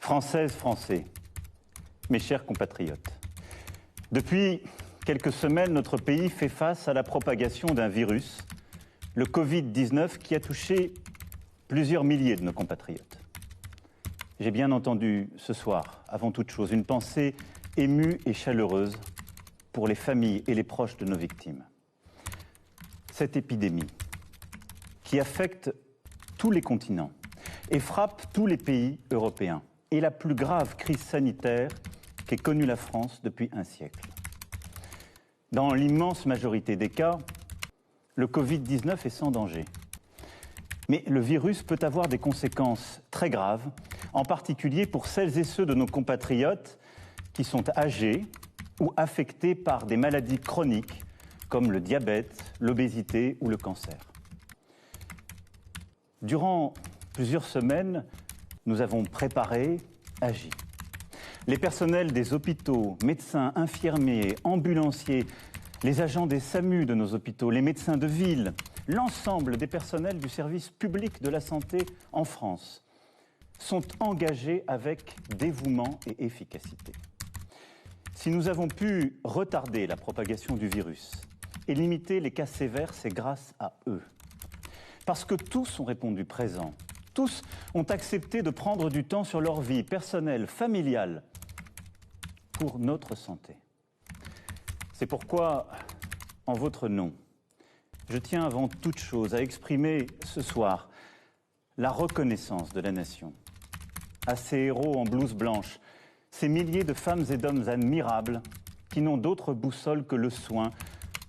Françaises, Français, mes chers compatriotes, depuis quelques semaines, notre pays fait face à la propagation d'un virus, le Covid-19, qui a touché plusieurs milliers de nos compatriotes. J'ai bien entendu ce soir, avant toute chose, une pensée émue et chaleureuse pour les familles et les proches de nos victimes. Cette épidémie, qui affecte tous les continents et frappe tous les pays européens, est la plus grave crise sanitaire qu'ait connue la France depuis un siècle. Dans l'immense majorité des cas, le Covid-19 est sans danger. Mais le virus peut avoir des conséquences très graves, en particulier pour celles et ceux de nos compatriotes qui sont âgés ou affectés par des maladies chroniques comme le diabète, l'obésité ou le cancer. Durant plusieurs semaines, nous avons préparé, agi. Les personnels des hôpitaux, médecins, infirmiers, ambulanciers, les agents des SAMU de nos hôpitaux, les médecins de ville, l'ensemble des personnels du service public de la santé en France sont engagés avec dévouement et efficacité. Si nous avons pu retarder la propagation du virus et limiter les cas sévères, c'est grâce à eux. Parce que tous ont répondu présent. Tous ont accepté de prendre du temps sur leur vie personnelle, familiale, pour notre santé. C'est pourquoi, en votre nom, je tiens avant toute chose à exprimer ce soir la reconnaissance de la nation à ces héros en blouse blanche, ces milliers de femmes et d'hommes admirables qui n'ont d'autre boussole que le soin,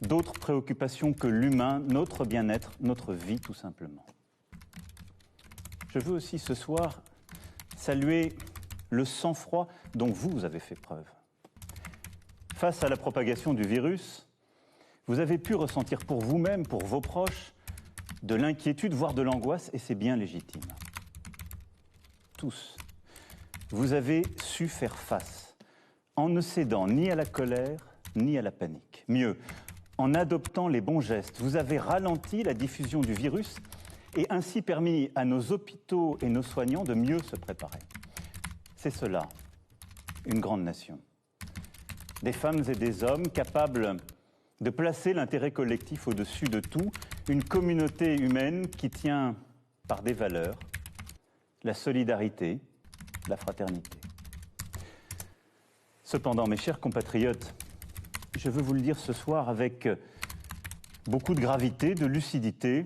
d'autres préoccupations que l'humain, notre bien-être, notre vie tout simplement. Je veux aussi ce soir saluer le sang-froid dont vous avez fait preuve. Face à la propagation du virus, vous avez pu ressentir pour vous-même, pour vos proches, de l'inquiétude, voire de l'angoisse, et c'est bien légitime. Tous, vous avez su faire face, en ne cédant ni à la colère, ni à la panique. Mieux, en adoptant les bons gestes, vous avez ralenti la diffusion du virus et ainsi permis à nos hôpitaux et nos soignants de mieux se préparer. C'est cela, une grande nation. Des femmes et des hommes capables de placer l'intérêt collectif au-dessus de tout, une communauté humaine qui tient par des valeurs, la solidarité, la fraternité. Cependant, mes chers compatriotes, je veux vous le dire ce soir avec beaucoup de gravité, de lucidité,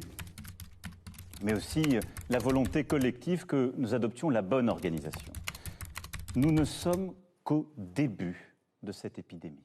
mais aussi la volonté collective que nous adoptions la bonne organisation. Nous ne sommes qu'au début de cette épidémie.